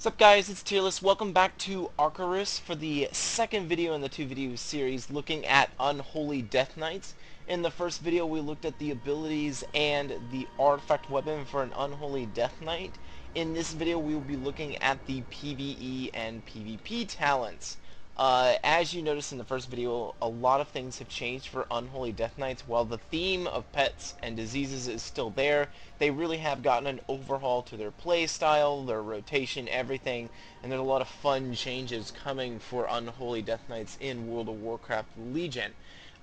What's up guys, it's Tearless. Welcome back to Arcarus for the second video in the two-video series looking at Unholy Death Knights. In the first video we looked at the abilities and the artifact weapon for an Unholy Death Knight. In this video we will be looking at the PvE and PvP talents. As you noticed in the first video, a lot of things have changed for Unholy Death Knights. While the theme of pets and diseases is still there, they really have gotten an overhaul to their play style, their rotation, everything, and there's a lot of fun changes coming for Unholy Death Knights in World of Warcraft Legion.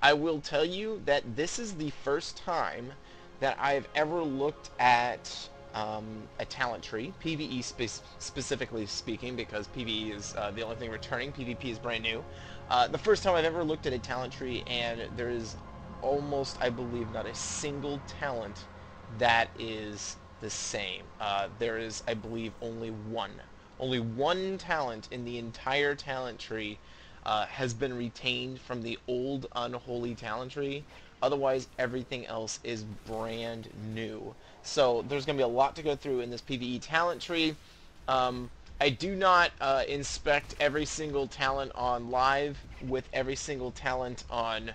I will tell you that this is the first time that I've ever looked at a talent tree, PvE specifically speaking, because PvE is the only thing returning. PvP is brand new. The first time I've ever looked at a talent tree, and there is almost, I believe, not a single talent that is the same. There is, I believe, only one talent in the entire talent tree has been retained from the old Unholy talent tree. Otherwise, everything else is brand new. So there's going to be a lot to go through in this PvE talent tree. I do not inspect every single talent on live with every single talent on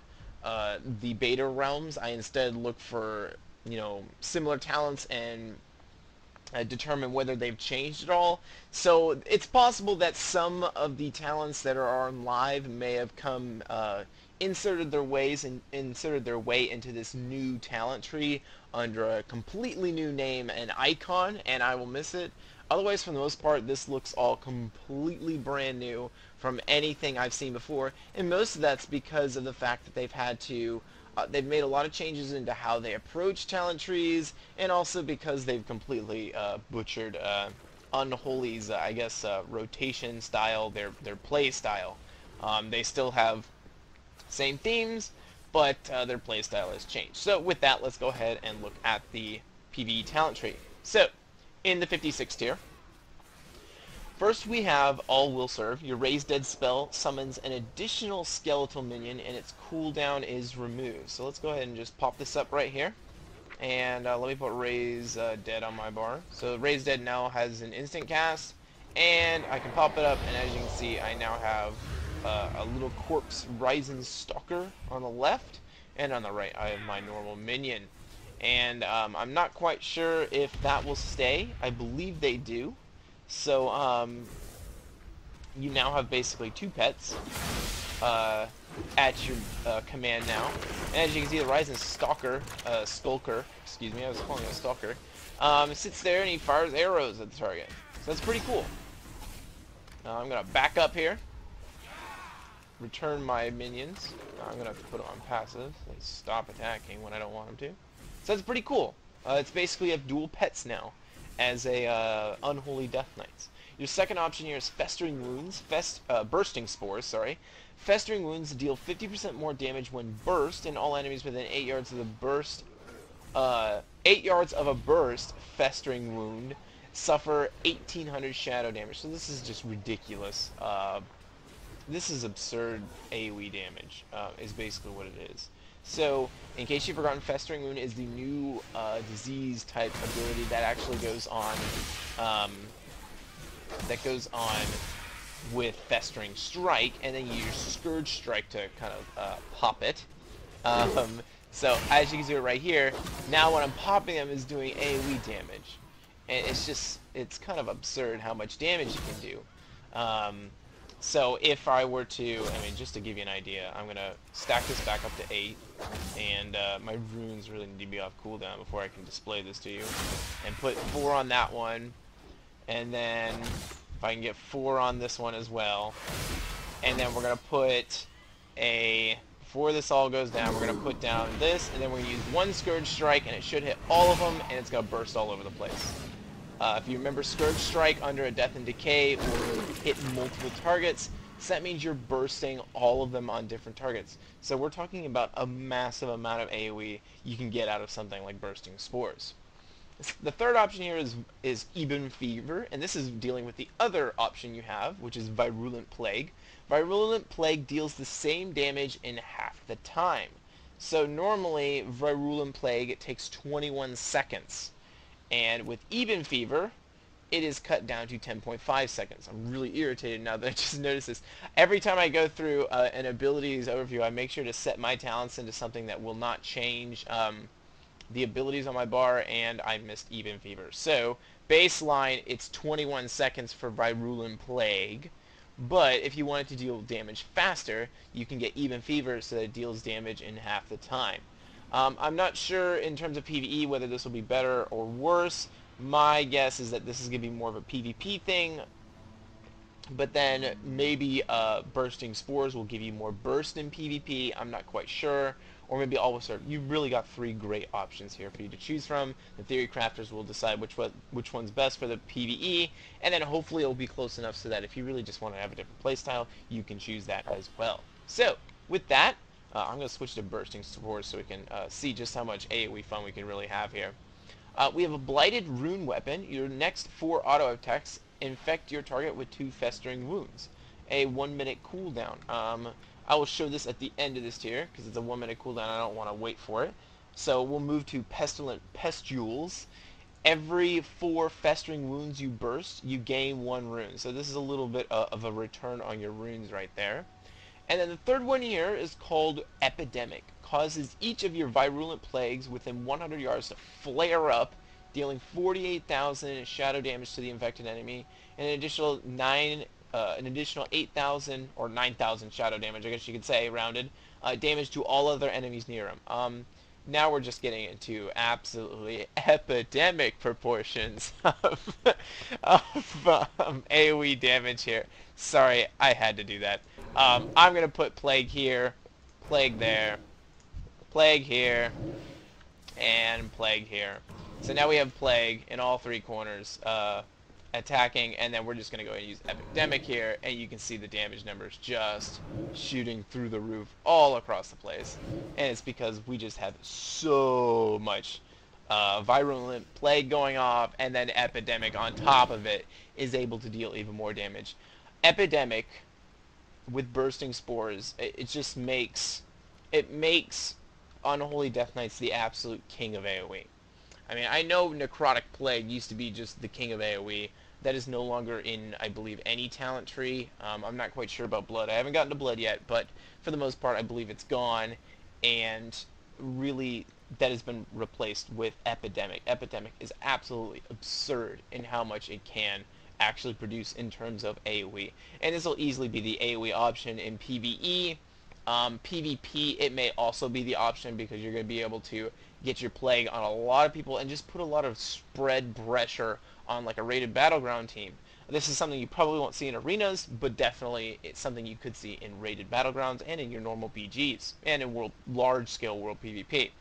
the beta realms. I instead look for, similar talents and determine whether they've changed at all. So it's possible that some of the talents that are on live may have come inserted their way into this new talent tree under a completely new name and icon, and I will miss it. Otherwise, for the most part, this looks all completely brand new from anything I've seen before, and most of that's because of the fact that they've made a lot of changes into how they approach talent trees, and also because they've completely butchered Unholy's, rotation style, their play style. They still have same themes, but their play style has changed. So with that, let's go ahead and look at the PvE talent tree. So, in the 56 tier, first we have All Will Serve. Your Raise Dead spell summons an additional skeletal minion and its cooldown is removed. So let's go ahead and just pop this up right here. And let me put Raise Dead on my bar. So Raise Dead now has an instant cast, and I can pop it up, and as you can see, I now have a little corpse Rising Stalker on the left, and on the right I have my normal minion. And I'm not quite sure if that will stay. I believe they do. So you now have basically two pets at your command now. And as you can see, the Rising Stalker, Skulker, excuse me, I was calling it a Stalker, sits there and he fires arrows at the target. So that's pretty cool. Now I'm going to back up here, return my minions. I'm going to have to put them on passive. They stop attacking when I don't want them to. So that's pretty cool. It's basically you have dual pets now as a Unholy Death Knights. Your second option here is Festering Wounds, Bursting Spores, sorry. Festering Wounds deal 50% more damage when burst, and all enemies within 8 yards of the burst, 8 yards of a burst Festering Wound suffer 1800 shadow damage. So this is just ridiculous. This is absurd AoE damage, is basically what it is. So, in case you've forgotten, Festering Wound is the new disease type ability that actually goes on, with Festering Strike, and then you use Scourge Strike to kind of pop it. So, as you can see right here, now when I'm popping them is doing AoE damage. And it's kind of absurd how much damage you can do. So if I were to, just to give you an idea, I'm going to stack this back up to 8, and my runes really need to be off cooldown before I can display this to you. And put 4 on that one, and then if I can get 4 on this one as well, and then we're going to put before this all goes down, we're going to put down this, and then we're going to use one Scourge Strike, and it should hit all of them, and it's going to burst all over the place. If you remember, Scourge Strike under a Death and Decay will hit multiple targets, so that means you're bursting all of them on different targets. So we're talking about a massive amount of AoE you can get out of something like Bursting Spores. The third option here is Ebon Fever, and this is dealing with the other option you have, which is Virulent Plague. Virulent Plague deals the same damage in half the time. So normally, Virulent Plague, it takes 21 seconds. And with Ebon Fever, it is cut down to 10.5 seconds. I'm really irritated now that I just noticed this. Every time I go through an abilities overview, I make sure to set my talents into something that will not change the abilities on my bar, and I missed Even Fever. So, baseline, it's 21 seconds for Virulent Plague, but if you wanted to deal damage faster, you can get Even Fever so that it deals damage in half the time. I'm not sure in terms of PvE whether this will be better or worse. My guess is that this is going to be more of a PvP thing, but then maybe bursting spores will give you more burst in PvP. I'm not quite sure. Or maybe always serve. You've really got 3 great options here for you to choose from. The theory crafters will decide which one's best for the PvE, and then hopefully it'll be close enough so that if you really just want to have a different playstyle, you can choose that as well. So with that, I'm going to switch to bursting spores so we can see just how much AoE fun we can really have here. We have a blighted rune weapon. Your next 4 auto attacks infect your target with 2 festering wounds. A 1-minute cooldown. I will show this at the end of this tier because it's a 1-minute cooldown. I don't want to wait for it. So we'll move to pestilent pustules. Every 4 festering wounds you burst, you gain 1 rune. So this is a little bit of a return on your runes right there. And then the third one here is called Epidemic. Causes each of your virulent plagues within 100 yards to flare up, dealing 48,000 shadow damage to the infected enemy, and an additional 8,000 or 9,000 shadow damage, I guess you could say, rounded, damage to all other enemies near him. Now we're just getting into absolutely epidemic proportions of AoE damage here. Sorry, I had to do that. I'm going to put Plague here, Plague there, Plague here, and Plague here. So now we have Plague in all 3 corners attacking, and then we're just going to go ahead and use Epidemic here, and you can see the damage numbers just shooting through the roof all across the place. And it's because we just have so much virulent plague going off, and then Epidemic on top of it is able to deal even more damage. Epidemic with bursting spores, it just makes Unholy Death Knights the absolute king of AoE. I mean, I know Necrotic Plague used to be just the king of AoE. That is no longer in, I believe, any talent tree. I'm not quite sure about Blood. I haven't gotten to Blood yet, but for the most part, I believe it's gone. And really, that has been replaced with Epidemic. Epidemic is absolutely absurd in how much it can actually produce in terms of AoE. And this will easily be the AoE option in PvE. PvP, it may also be the option because you're going to be able to get your plague on a lot of people and just put a lot of spread pressure on like a rated battleground team. This is something you probably won't see in arenas, but definitely it's something you could see in rated battlegrounds and in your normal BGs and in large-scale world PvP.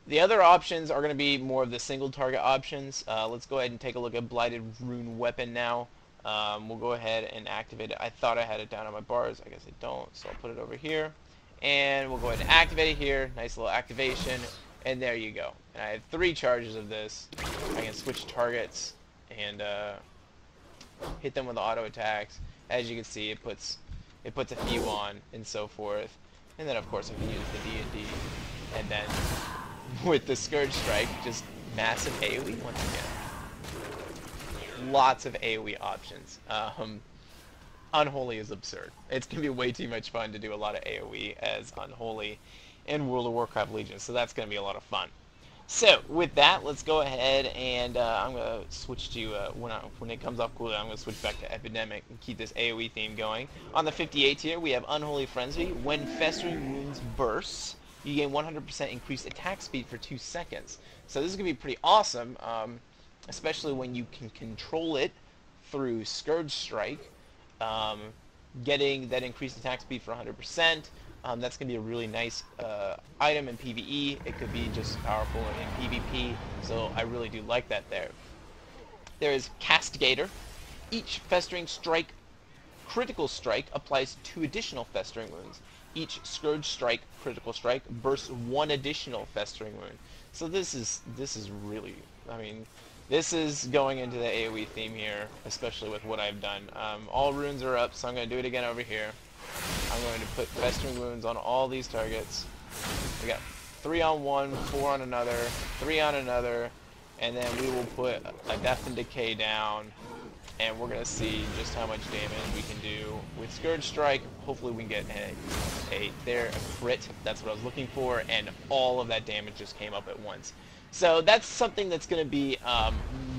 The other options are going to be more of the single target options. Let's go ahead and take a look at Blighted Rune Weapon now. We'll go ahead and activate it. I thought I had it down on my bars. I guess I don't, so I'll put it over here. And we'll go ahead and activate it here. Nice little activation. And there you go. And I have 3 charges of this. I can switch targets and hit them with auto attacks. As you can see, it puts a few on and so forth. And then of course I can use the D&D. And then with the Scourge Strike, just massive AoE once again. Lots of AoE options. Unholy is absurd. It's going to be way too much fun to do a lot of AoE as Unholy in World of Warcraft Legion, so that's going to be a lot of fun. So, with that, let's go ahead and I'm going to switch to, when it comes off cooldown, I'm going to switch back to Epidemic and keep this AoE theme going. On the 58 tier, we have Unholy Frenzy. When Festering Wounds bursts, you gain 100% increased attack speed for 2 seconds. So this is going to be pretty awesome, especially when you can control it through Scourge Strike. Getting that increased attack speed for 100%, that's going to be a really nice item in PvE. It could be just powerful in PvP, so I really do like that there. There is Castigator. Each Festering Strike critical strike applies 2 additional Festering wounds. Each Scourge Strike critical strike bursts 1 additional Festering wound. So this is really, I mean, this is going into the AoE theme here, especially with what I've done. All runes are up, so I'm going to do it again over here. I'm going to put Festering Wounds on all these targets. We got 3 on one, 4 on another, 3 on another, and then we will put a Death and Decay down, and we're going to see just how much damage we can do with Scourge Strike. Hopefully we can get a crit. That's what I was looking for, and all of that damage just came up at once. So that's something that's going to be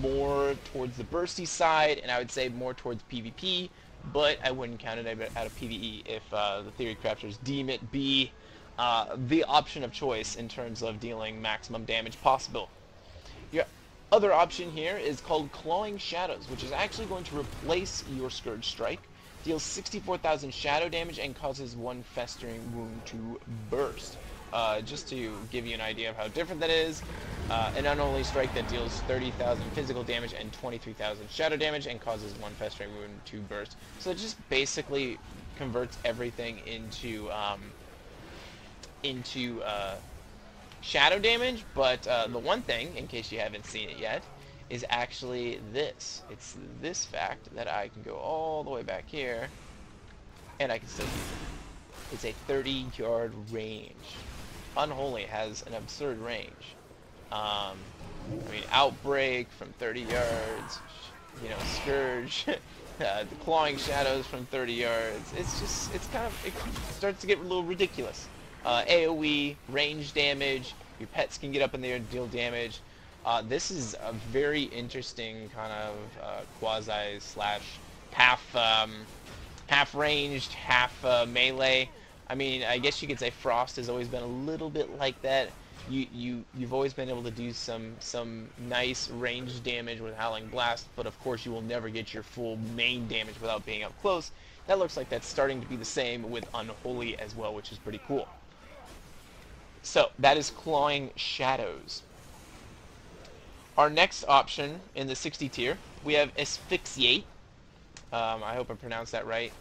more towards the bursty side, and I would say more towards PvP, but I wouldn't count it out of PvE if the theory crafters deem it be the option of choice in terms of dealing maximum damage possible. Your other option here is called Clawing Shadows, which is actually going to replace your Scourge Strike, deals 64,000 shadow damage, and causes 1 festering wound to burst. Just to give you an idea of how different that is, an Unholy Strike that deals 30,000 physical damage and 23,000 shadow damage and causes 1 festering wound to burst. So it just basically converts everything into shadow damage, but the one thing, in case you haven't seen it yet, is actually this. It's this fact that I can go all the way back here, and I can still use it. It's a 30-yard range. Unholy has an absurd range. I mean, Outbreak from 30 yards, you know, Scourge, the Clawing Shadows from 30 yards. It's just, it starts to get a little ridiculous. AoE, range damage, your pets can get up in there and deal damage. This is a very interesting kind of quasi / half ranged, half melee. I mean, I guess you could say Frost has always been a little bit like that. You've always been able to do some nice range damage with Howling Blast, but of course you will never get your full main damage without being up close. That looks like that's starting to be the same with Unholy as well, which is pretty cool. So that is Clawing Shadows. Our next option in the 60 tier, we have Asphyxiate. I hope I pronounced that right.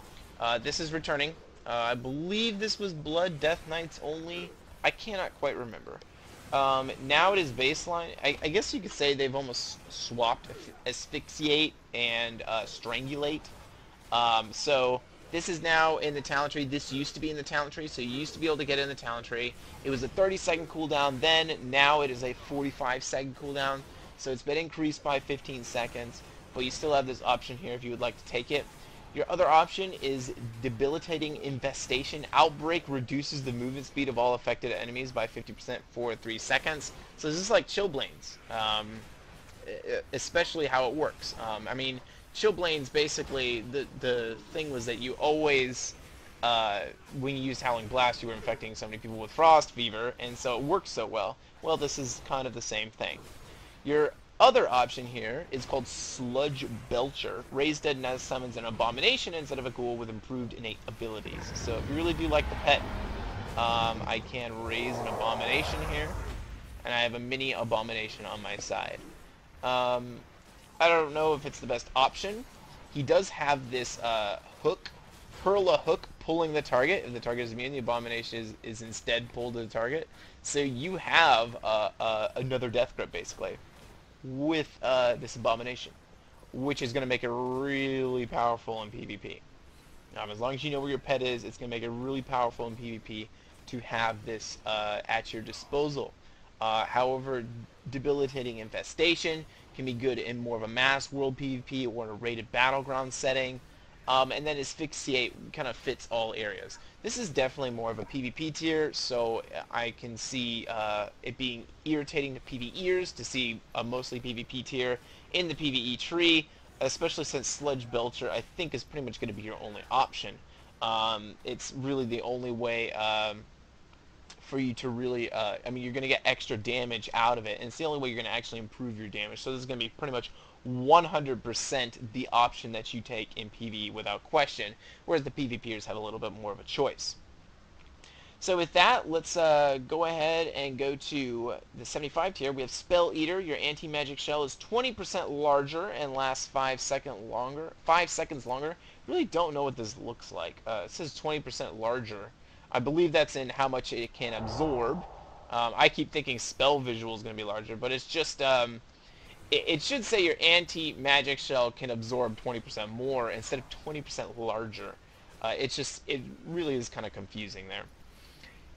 This is returning. I believe this was Blood Death Knights only. I cannot quite remember. Now it is baseline. I guess you could say they've almost swapped Asphyxiate and Strangulate. So this is now in the talent tree. This used to be in the talent tree, so you used to be able to get it in the talent tree. It was a 30-second cooldown then. Now it is a 45-second cooldown. So it's been increased by 15 seconds. But you still have this option here if you would like to take it. Your other option is Debilitating Infestation. Outbreak reduces the movement speed of all affected enemies by 50% for 3 seconds. So this is like Chillblains, especially how it works. I mean, Chillblains, basically, the thing was that you always, when you used Howling Blast, you were infecting so many people with Frost Fever, and so it worked so well. Well, this is kind of the same thing. Your other option here is called Sludge Belcher. Raise Dead now summons an abomination instead of a ghoul with improved innate abilities. So if you really do like the pet, I can raise an abomination here, and I have a mini abomination on my side. I don't know if it's the best option. He does have this hook, hurl a hook pulling the target. If the target is immune, the abomination is instead pulled to the target. So you have another death grip basically with this abomination, which is going to make it really powerful in PvP. As long as you know where your pet is, it's going to make it really powerful in PvP to have this at your disposal. However, Debilitating Infestation can be good in more of a mass world PvP or in a rated battleground setting. And then Asphyxiate kind of fits all areas. This is definitely more of a PvP tier, so I can see it being irritating to PvEers to see a mostly PvP tier in the PvE tree, especially since Sludge Belcher I think is pretty much going to be your only option. It's really the only way for you to really, I mean, you're going to get extra damage out of it, and it's the only way you're going to actually improve your damage. So this is going to be pretty much 100% the option that you take in PvE without question, whereas the PvPers have a little bit more of a choice. So with that, let's go ahead and go to the 75 tier. We have Spell Eater. Your anti-magic shell is 20% larger and lasts 5 seconds longer. Really don't know what this looks like. It says 20% larger. I believe that's in how much it can absorb. I keep thinking spell visual is going to be larger, but it's just it should say your anti-magic shell can absorb 20% more instead of 20% larger. It really is kind of confusing there.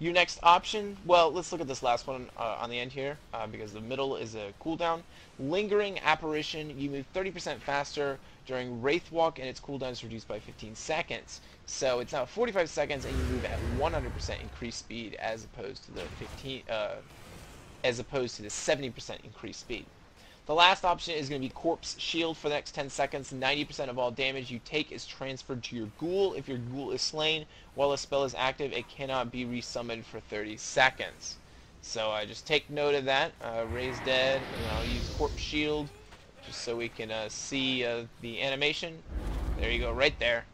Your next option, well, let's look at this last one on the end here, because the middle is a cooldown. Lingering Apparition, you move 30% faster during Wraith Walk, and its cooldown is reduced by 15 seconds. So it's now 45 seconds, and you move at 100% increased speed, as opposed to the 70% increased speed. The last option is going to be Corpse Shield for the next 10 seconds. 90% of all damage you take is transferred to your ghoul. If your ghoul is slain while a spell is active, it cannot be resummoned for 30 seconds. So just take note of that. Raise Dead, and I'll use Corpse Shield just so we can see the animation. There you go, right there.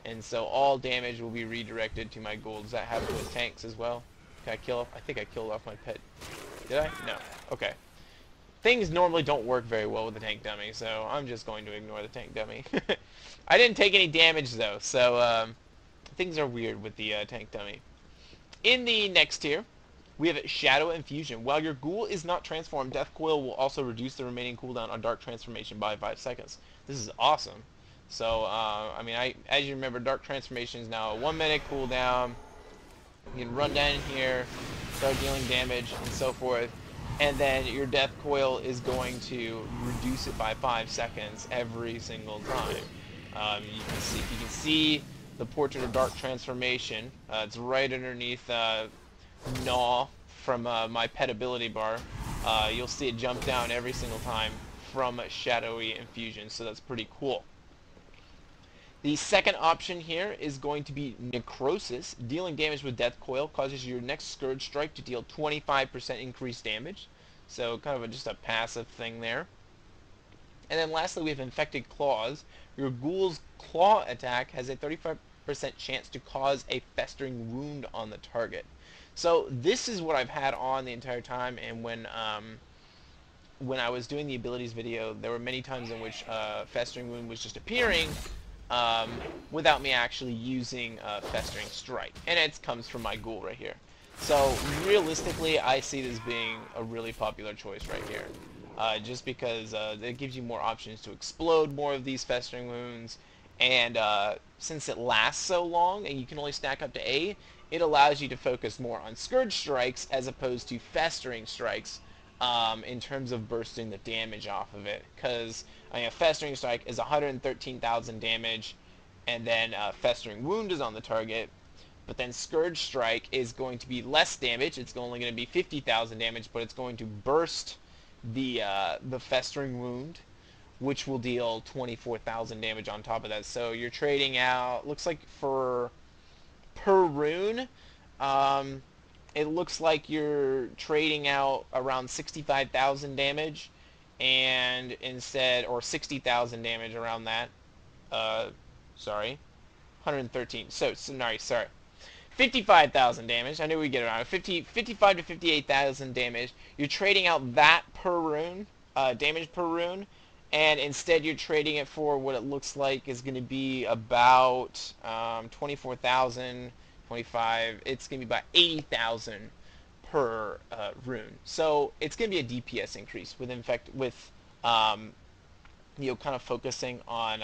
And so all damage will be redirected to my ghoul. Does that happen with tanks as well? Can I kill off? I think I killed off my pet. Did I? No. Okay. Things normally don't work very well with the tank dummy, so I'm just going to ignore the tank dummy. I didn't take any damage though, so things are weird with the tank dummy. In the next tier, we have Shadow Infusion. While your ghoul is not transformed, Death Coil will also reduce the remaining cooldown on Dark Transformation by 5 seconds. This is awesome. So, I mean, as you remember, Dark Transformation is now a 1-minute cooldown. You can run down here, start dealing damage, and so forth. And then your Death Coil is going to reduce it by 5 seconds every single time. You can see the Portrait of Dark Transformation. It's right underneath Gnaw from my pet ability bar. You'll see it jump down every single time from Shadowy Infusion, so that's pretty cool. The second option here is going to be Necrosis. Dealing damage with Death Coil causes your next Scourge Strike to deal 25% increased damage. So kind of just a passive thing there. And then lastly we have Infected Claws. Your ghoul's claw attack has a 35% chance to cause a festering wound on the target. So this is what I've had on the entire time, and when I was doing the abilities video, there were many times in which festering wound was just appearing without me actually using Festering Strike. And it comes from my ghoul right here. So realistically, I see this being a really popular choice right here. Just because it gives you more options to explode more of these Festering Wounds, and since it lasts so long and you can only stack up to A, it allows you to focus more on Scourge Strikes as opposed to Festering Strikes in terms of bursting the damage off of it. Because a Festering Strike is 113,000 damage, and then Festering Wound is on the target. But then Scourge Strike is going to be less damage. It's only going to be 50,000 damage, but it's going to burst the Festering Wound, which will deal 24,000 damage on top of that. So you're trading out, looks like for per rune, it looks like you're trading out around 65,000 damage, and instead, or 60,000 damage around that. Sorry, 113. So sorry. 55,000 damage. I knew we'd get around 55 to 58,000 damage. You're trading out that per rune, damage per rune, and instead you're trading it for what it looks like is going to be about 24,000, 25. It's going to be about 80,000 per rune. So it's going to be a DPS increase with kind of focusing on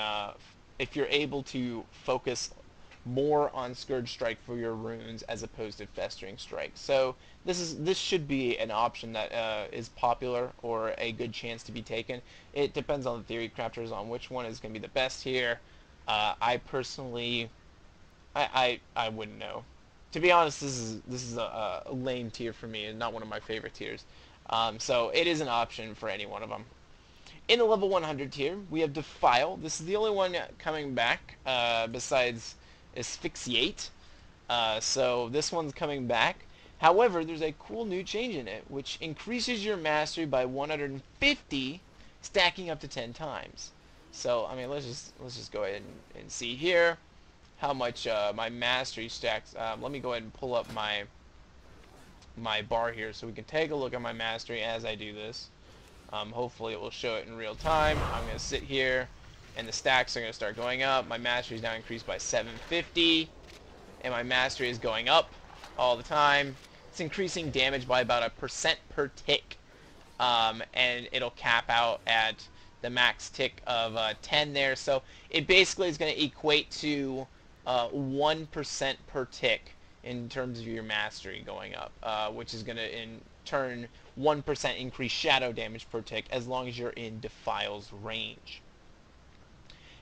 if you're able to focus more on Scourge Strike for your runes as opposed to Festering Strike. So this should be an option that is popular or a good chance to be taken. It depends on the theory crafters on which one is going to be the best here. I personally, I wouldn't know. To be honest, this is a lame tier for me and not one of my favorite tiers. So it is an option for any one of them. In the level 100 tier, we have Defile. This is the only one coming back besides Asphyxiate. So this one's coming back. However, there's a cool new change in it, which increases your mastery by 150, stacking up to 10 times. So I mean, let's just go ahead and see here how much my mastery stacks. Let me go ahead and pull up my bar here so we can take a look at my mastery as I do this. Hopefully it will show it in real time. I'm going to sit here, and the stacks are going to start going up. My mastery is now increased by 750, and my mastery is going up all the time. It's increasing damage by about 1% per tick, and it'll cap out at the max tick of 10 there. So it basically is going to equate to 1% per tick in terms of your mastery going up, which is going to in turn 1% increase shadow damage per tick as long as you're in Defile's range.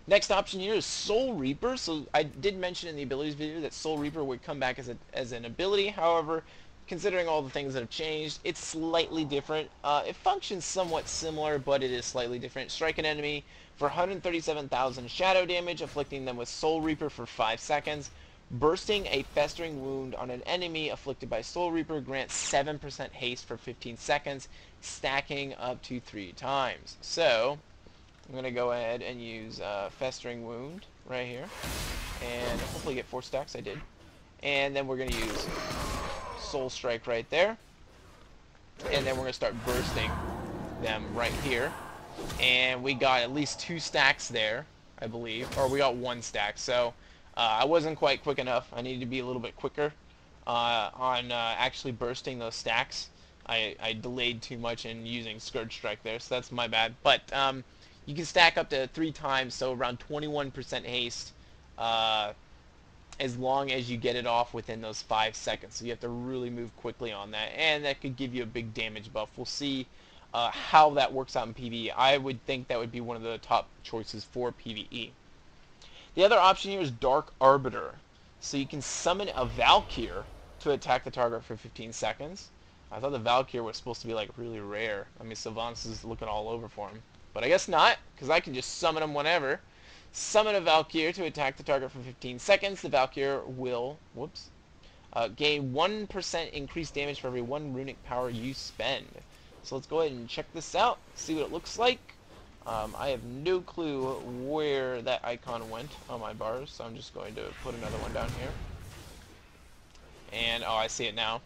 Next option here is Soul Reaper. So I did mention in the abilities video that Soul Reaper would come back as an ability. However, considering all the things that have changed, it's slightly different. It functions somewhat similar, but it is slightly different. Strike an enemy for 137,000 shadow damage, afflicting them with Soul Reaper for 5 seconds. Bursting a festering wound on an enemy afflicted by Soul Reaper grants 7% haste for 15 seconds, stacking up to 3 times. So I'm going to go ahead and use Festering Wound right here, and hopefully get 4 stacks. I did. And then we're going to use Soul Strike right there, and then we're going to start bursting them right here. And we got at least 2 stacks there, I believe, or we got 1 stack. So I wasn't quite quick enough. I needed to be a little bit quicker on actually bursting those stacks. I delayed too much in using Scourge Strike there, so that's my bad. But you can stack up to 3 times, so around 21% haste, as long as you get it off within those 5 seconds. So you have to really move quickly on that, and that could give you a big damage buff. We'll see how that works out in PvE. I would think that would be one of the top choices for PvE. The other option here is Dark Arbiter. So you can summon a Valkyr to attack the target for 15 seconds. I thought the Valkyr was supposed to be like really rare. I mean, Sylvanas is looking all over for him. But I guess not, because I can just summon him whenever. Summon a Valkyr to attack the target for 15 seconds. The Valkyr will, gain 1% increased damage for every 1 runic power you spend. So let's go ahead and check this out, see what it looks like. I have no clue where that icon went on my bars, so I'm just going to put another one down here. And, oh, I see it now.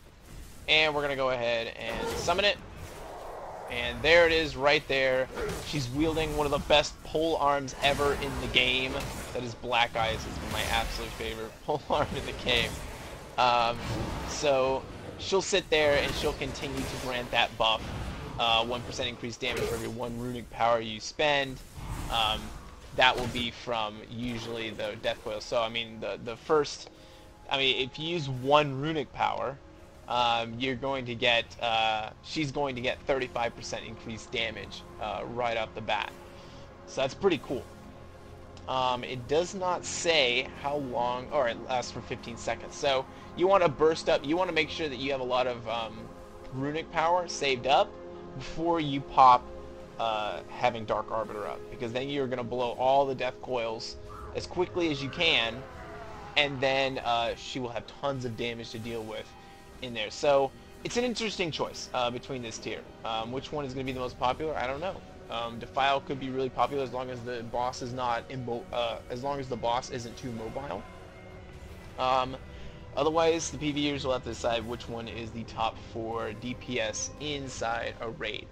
And we're going to go ahead and summon it. And there it is right there. She's wielding one of the best pole arms ever in the game. That is Black Eyes. It's my absolute favorite pole arm in the game. So she'll sit there and she'll continue to grant that buff. 1% increased damage for every 1 runic power you spend. That will be from usually the death coil. So I mean the first, I mean if you use 1 runic power, you're going to get, she's going to get 35% increased damage right off the bat. So that's pretty cool. It does not say how long, or it lasts for 15 seconds. So you want to burst up, you want to make sure that you have a lot of runic power saved up before you pop having Dark Arbiter up, because then you're going to blow all the death coils as quickly as you can, and then she will have tons of damage to deal with in there. So it's an interesting choice between this tier. Which one is going to be the most popular? I don't know. Defile could be really popular as long as the boss is not as long as the boss isn't too mobile. Otherwise, the PvEers will have to decide which one is the top for DPS inside a raid.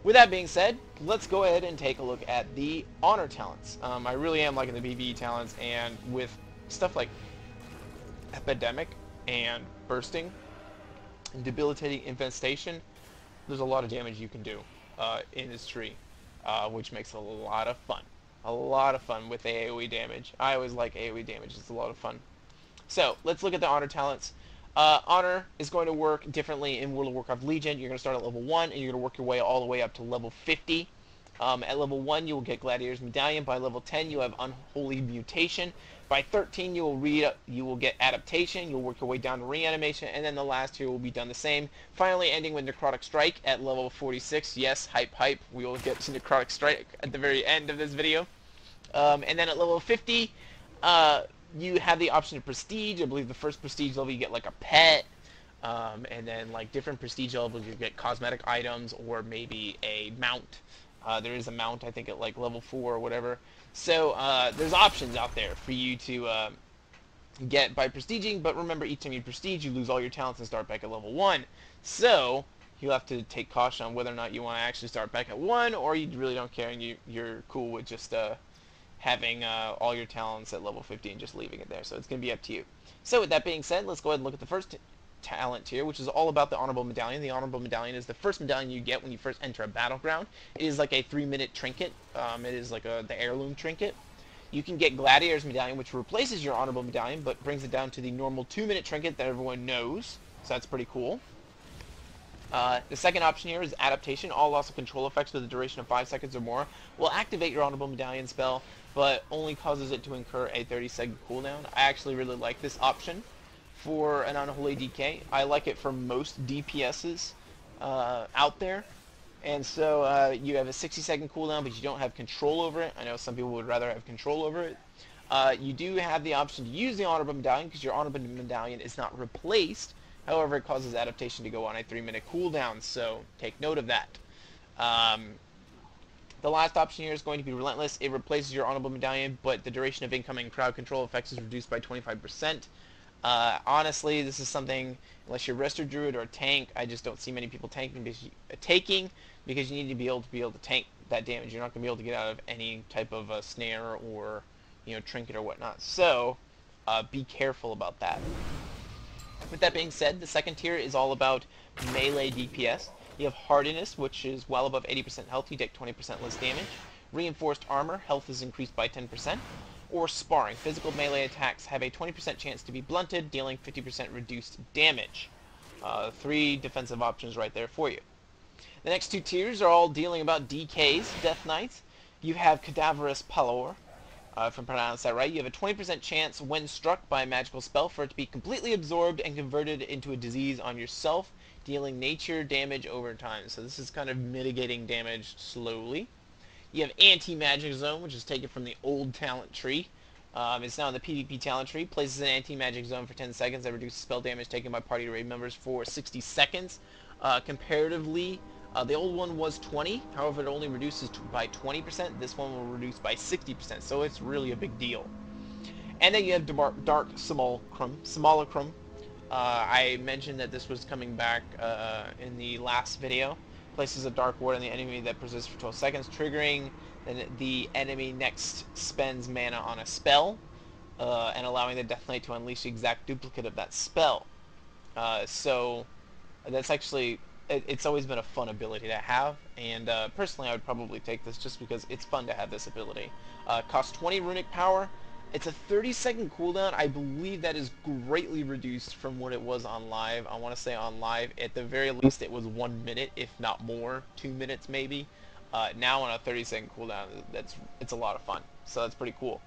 With that being said, let's go ahead and take a look at the honor talents. I really am liking the PvE talents, and with stuff like Epidemic and Bursting and Debilitating Infestation, there's a lot of damage you can do in this tree, which makes a lot of fun. A lot of fun with the AoE damage. I always like AoE damage, it's a lot of fun. So, let's look at the honor talents. Honor is going to work differently in World of Warcraft Legion. You're going to start at level 1, and you're going to work your way all the way up to level 50. At level 1, you will get Gladiator's Medallion. By level 10, you have Unholy Mutation. By 13, you will get Adaptation. You'll work your way down to Reanimation, and then the last tier will be done the same. Finally, ending with Necrotic Strike at level 46. Yes, hype, hype. We will get to Necrotic Strike at the very end of this video. And then at level 50, you have the option of Prestige. I believe the first Prestige level you get like a pet. And then like different Prestige levels you get cosmetic items or maybe a mount. There is a mount, I think, at like level 4 or whatever. So there's options out there for you to get by prestiging, but remember, each time you prestige, you lose all your talents and start back at level 1. So you'll have to take caution on whether or not you want to actually start back at 1, or you really don't care and you're cool with just having all your talents at level 50 and just leaving it there. So it's going to be up to you. So with that being said, let's go ahead and look at the first talent tier, which is all about the Honorable Medallion. The Honorable Medallion is the first medallion you get when you first enter a battleground. It is like a 3-minute trinket. It is like the heirloom trinket. You can get Gladiator's Medallion, which replaces your Honorable Medallion, but brings it down to the normal 2-minute trinket that everyone knows. So that's pretty cool. The second option here is Adaptation. All loss of control effects with a duration of 5 seconds or more will activate your Honorable Medallion spell, but only causes it to incur a 30-second cooldown. I actually really like this option for an Unholy DK. I like it for most DPSs out there. And so you have a 60-second cooldown, but you don't have control over it. I know some people would rather have control over it. You do have the option to use the Honorable Medallion because your Honorable Medallion is not replaced. However, it causes Adaptation to go on a 3-minute cooldown, so take note of that. The last option here is going to be Relentless. It replaces your Honorable Medallion, but the duration of incoming crowd control effects is reduced by 25%. Honestly, this is something, unless you're Resto Druid or tank, I just don't see many people taking because you need to be able to tank that damage. You're not going to be able to get out of any type of snare or trinket or whatnot. So be careful about that. With that being said, the second tier is all about melee DPS. You have Hardiness, which is well above 80% health. You take 20% less damage. Reinforced Armor, health is increased by 10%. Or Sparring, physical melee attacks have a 20% chance to be blunted, dealing 50% reduced damage. 3 defensive options right there for you. The next 2 tiers are all dealing about DKs, Death Knights. You have Cadaverous Palor. If I pronounce that right, you have a 20% chance when struck by a magical spell for it to be completely absorbed and converted into a disease on yourself, dealing nature damage over time. So this is kind of mitigating damage slowly. You have Anti-Magic Zone, which is taken from the old talent tree. It's now in the PvP talent tree. Places an Anti-Magic Zone for 10 seconds that reduces spell damage taken by party raid members for 60 seconds. Comparatively, the old one was 20, however it only reduces by 20%. This one will reduce by 60%, so it's really a big deal. And then you have Dark Simulacrum. I mentioned that this was coming back in the last video. Places a Dark Ward on the enemy that persists for 12 seconds, triggering then the enemy next spends mana on a spell, and allowing the Death Knight to unleash the exact duplicate of that spell. So that's actually, it's always been a fun ability to have, and personally I would probably take this just because it's fun to have this ability. Costs 20 runic power. It's a 30-second cooldown. I believe that is greatly reduced from what it was on live. I want to say on live, at the very least, it was 1 minute, if not more, 2 minutes maybe. Now on a 30-second cooldown, it's a lot of fun. So that's pretty cool.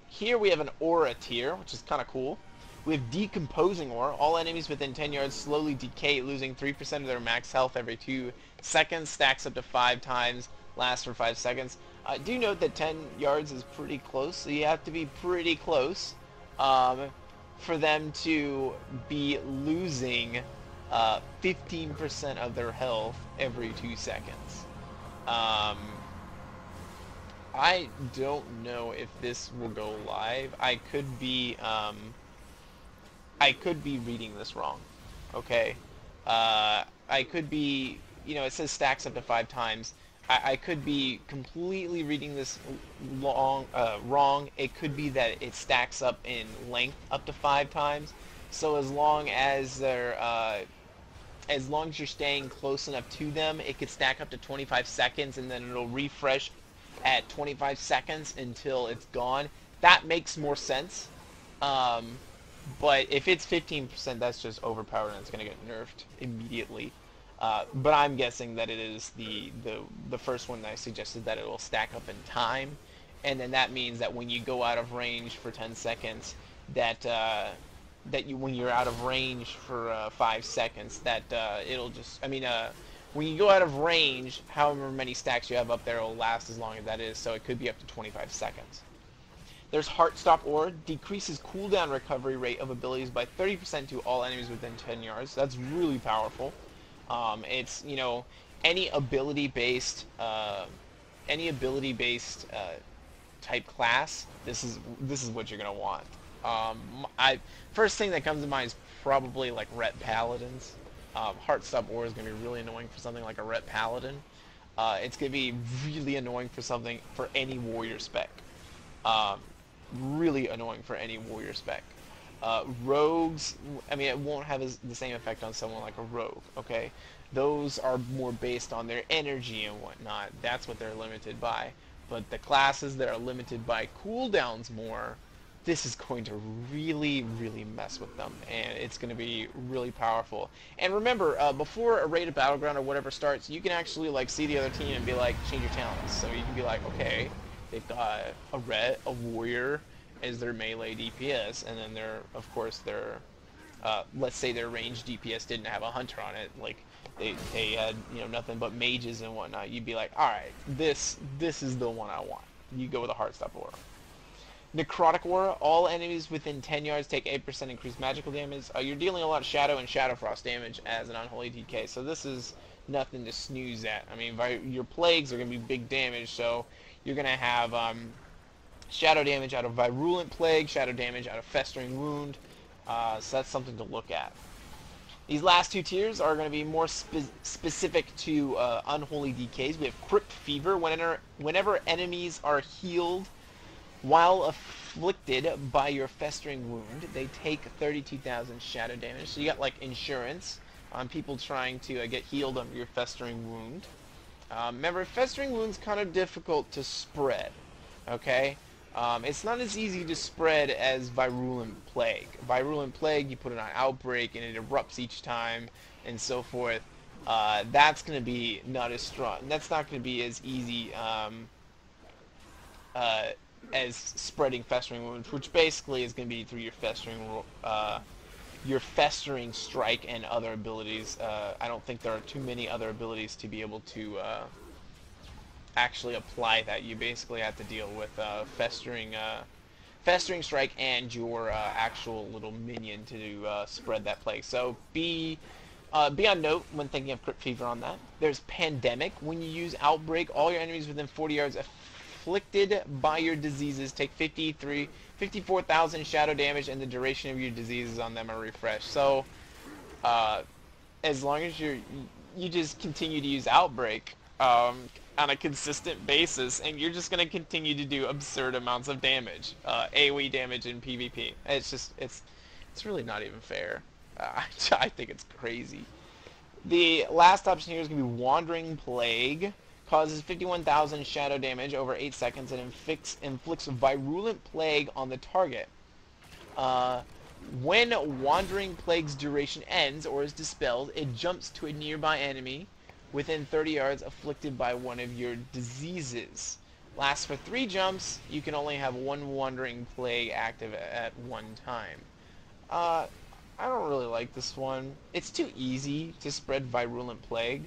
Here we have an Aura tier, which is kind of cool. We have Decomposing Aura. All enemies within 10 yards slowly decay, losing 3% of their max health every 2 seconds. Stacks up to 5 times. Lasts for 5 seconds. Do note that 10 yards is pretty close, so you have to be pretty close for them to be losing 15% of their health every 2 seconds. I don't know if this will go live. I could be reading this wrong. Okay, I could be, it says stacks up to 5 times. I could be completely reading this wrong. It could be that it stacks up in length up to 5 times. So as long as you're staying close enough to them, it could stack up to 25 seconds, and then it'll refresh at 25 seconds until it's gone. That makes more sense. But if it's 15%, that's just overpowered and it's going to get nerfed immediately. But I'm guessing that it is the first one that I suggested, that it will stack up in time, and then that means that when you go out of range for 10 seconds, when you're out of range for 5 seconds, that it'll just, when you go out of range, however many stacks you have up there will last as long as that is, so it could be up to 25 seconds. There's Heartstop Aura, decreases cooldown recovery rate of abilities by 30% to all enemies within 10 yards. That's really powerful. It's, any ability-based type class, this is what you're gonna want. First thing that comes to mind is probably like Ret Paladins. Heartstop Aura is gonna be really annoying for something like a Ret Paladin. It's gonna be really annoying for any warrior spec. Really annoying for any warrior spec. Rogues, it won't have the same effect on someone like a rogue, okay? Those are more based on their energy and whatnot. That's what they're limited by. But the classes that are limited by cooldowns more, this is going to really, really mess with them, and it's going to be really powerful. And remember, before a rated battleground or whatever starts, you can actually like see the other team and be like, change your talents. So you can be like, okay, they've got a warrior as their melee DPS, and then of course their let's say their range DPS didn't have a hunter on it, like they had nothing but mages and whatnot. You'd be like, all right, this is the one I want. You go with a Heartstop Aura. Necrotic Aura, all enemies within 10 yards take 8% increased magical damage. You're dealing a lot of Shadow and Shadow Frost damage as an Unholy DK, so this is nothing to snooze at. I mean, your plagues are going to be big damage, so you're going to have Shadow damage out of Virulent Plague, Shadow damage out of Festering Wound, so that's something to look at. These last two tiers are going to be more specific to Unholy DKs. We have Crypt Fever. Whenever enemies are healed while afflicted by your Festering Wound, they take 32,000 Shadow damage. So you got like insurance on people trying to get healed of your Festering Wound. Remember, Festering Wound's kind of difficult to spread, okay? It's not as easy to spread as Virulent Plague. Virulent Plague, you put it on Outbreak and it erupts each time and so forth. That's going to be not as strong. That's not going to be as easy as spreading Festering Wounds, which basically is going to be through your Festering Strike and other abilities. I don't think there are too many other abilities to be able to actually apply that. You basically have to deal with Festering Strike and your actual little minion to spread that plague. So be on note when thinking of Crypt Fever on that. There's Pandemic. When you use Outbreak, all your enemies within 40 yards afflicted by your diseases take 54,000 shadow damage, and the duration of your diseases on them are refreshed. So as long as you just continue to use Outbreak on a consistent basis, and you're just going to continue to do absurd amounts of damage, AoE damage in PvP. It's really not even fair. I think it's crazy. The last option here is going to be Wandering Plague. Causes 51,000 shadow damage over 8 seconds and inflicts Virulent Plague on the target. When Wandering Plague's duration ends or is dispelled, it jumps to a nearby enemy within 30 yards afflicted by one of your diseases. Lasts for 3 jumps. You can only have one Wandering Plague active at one time. I don't really like this one. It's too easy to spread Virulent Plague.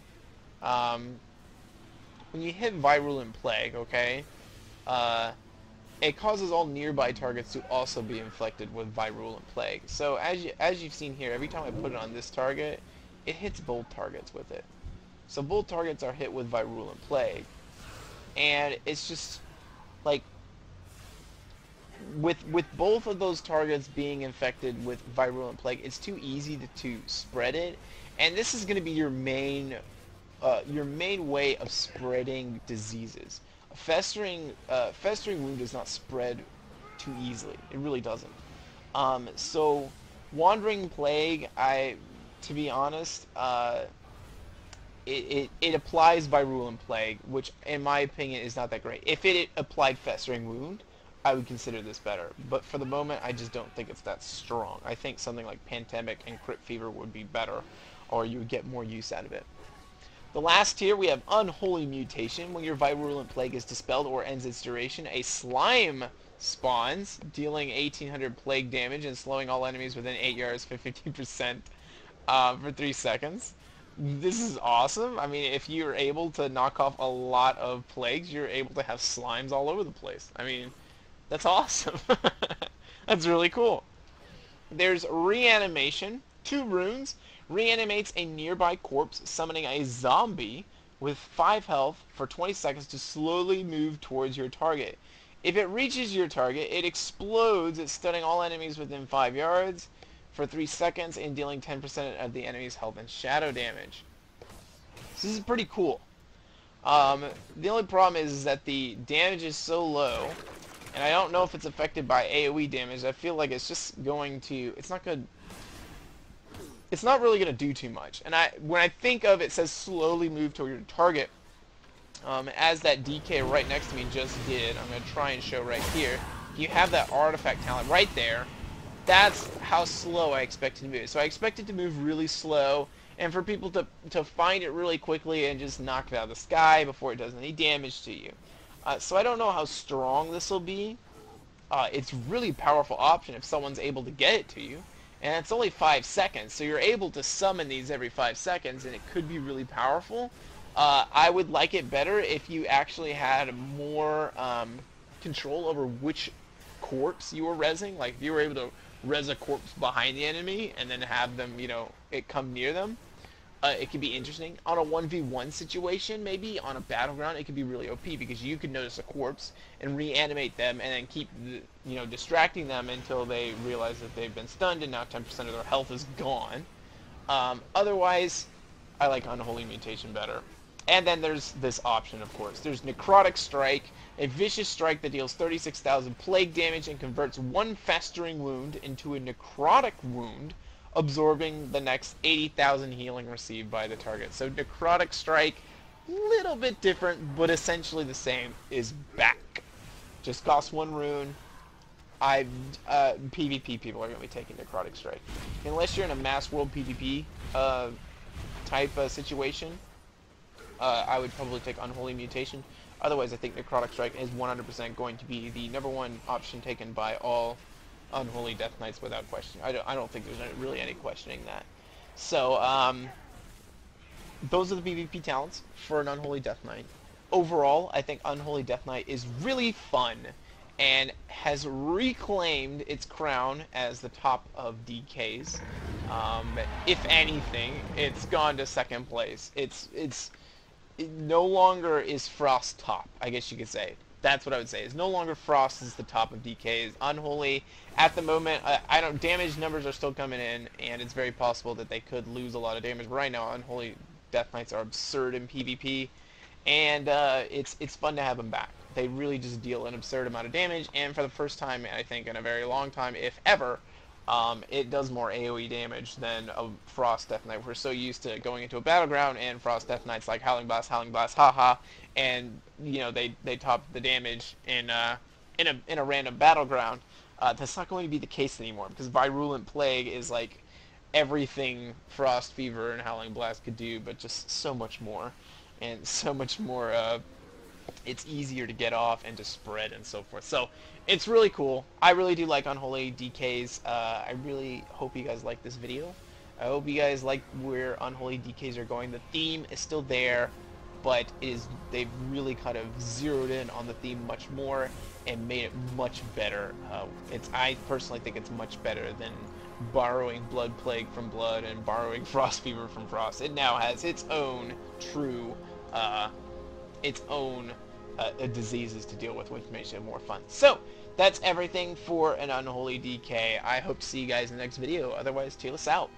When you hit Virulent Plague, okay, it causes all nearby targets to also be infected with Virulent Plague. So as you've seen here, every time I put it on this target, it hits both targets with it. So both targets are hit with Virulent Plague. And it's just like with both of those targets being infected with Virulent Plague, it's too easy to spread it. And this is going to be your main way of spreading diseases. Festering Wound does not spread too easily. It really doesn't. So Wandering Plague, to be honest, it applies Virulent Plague, which in my opinion is not that great. If it applied Festering Wound, I would consider this better. But for the moment, I just don't think it's that strong. I think something like Pandemic and Crypt Fever would be better, or you would get more use out of it. The last tier, we have Unholy Mutation. When your Virulent Plague is dispelled or ends its duration, a slime spawns, dealing 1,800 plague damage and slowing all enemies within 8 yards for 15% for 3 seconds. This is awesome. I mean, if you're able to knock off a lot of plagues, you're able to have slimes all over the place. I mean, that's awesome. That's really cool. There's Reanimation. 2 runes. Reanimates a nearby corpse, summoning a zombie with 5 health for 20 seconds to slowly move towards your target. If it reaches your target, it explodes, stunning all enemies within 5 yards for 3 seconds and dealing 10% of the enemy's health and shadow damage. So this is pretty cool. The only problem is that the damage is so low, and I don't know if it's affected by AoE damage. I feel like it's just going to... It's not really going to do too much. And when I think of it says slowly move toward your target, as that DK right next to me just did. I'm going to try and show right here. You have that artifact talent right there. That's how slow I expect it to move. So I expect it to move really slow, and for people to find it really quickly and just knock it out of the sky before it does any damage to you. So I don't know how strong this will be. It's really powerful option if someone's able to get it to you. And it's only 5 seconds, so you're able to summon these every 5 seconds, and it could be really powerful. I would like it better if you actually had more control over which corpse you were rezzing. Like, if you were able to res a corpse behind the enemy, and then have them, it come near them. It could be interesting. On a 1v1 situation, maybe, on a battleground, it could be really OP, because you could notice a corpse and reanimate them, and then keep, distracting them until they realize that they've been stunned, and now 10% of their health is gone. Otherwise, I like Unholy Mutation better. And then there's this option, of course. There's Necrotic Strike, a vicious strike that deals 36,000 plague damage and converts one festering wound into a necrotic wound, absorbing the next 80,000 healing received by the target. So Necrotic Strike, little bit different, but essentially the same, is back. Just costs 1 rune. PvP people are going to be taking Necrotic Strike. Unless you're in a Mass World PvP type situation, I would probably take Unholy Mutation. Otherwise, I think Necrotic Strike is 100% going to be the #1 option taken by all Unholy Death Knights without question. I don't think there's really any questioning that. So, those are the PvP talents for an Unholy Death Knight. Overall, I think Unholy Death Knight is really fun and has reclaimed its crown as the top of DKs. If anything, it's gone to 2nd place. It no longer is Frost top, I guess you could say. That's what I would say. It's no longer Frost is the top of DKs. Unholy, at the moment, I don't. Damage numbers are still coming in, and it's very possible that they could lose a lot of damage. But right now, Unholy Death Knights are absurd in PvP, and it's fun to have them back. They really just deal an absurd amount of damage, and for the first time, I think, in a very long time, if ever, it does more AoE damage than a Frost Death Knight. We're so used to going into a battleground and Frost Death Knights like Howling Blast, haha, and they top the damage in a random battleground. That's not going to be the case anymore, because Virulent Plague is like everything Frost Fever and Howling Blast could do, but just so much more, and so much more. It's easier to get off and to spread and so forth. So it's really cool. I really do like Unholy DKs. I really hope you guys like this video. I hope you guys like where Unholy DKs are going. The theme is still there, but they've really kind of zeroed in on the theme much more and made it much better. I personally think it's much better than borrowing Blood Plague from Blood and borrowing Frost Fever from Frost. It now has its own true diseases to deal with, which makes it more fun. So, that's everything for an Unholy DK. I hope to see you guys in the next video. Otherwise, chill us out.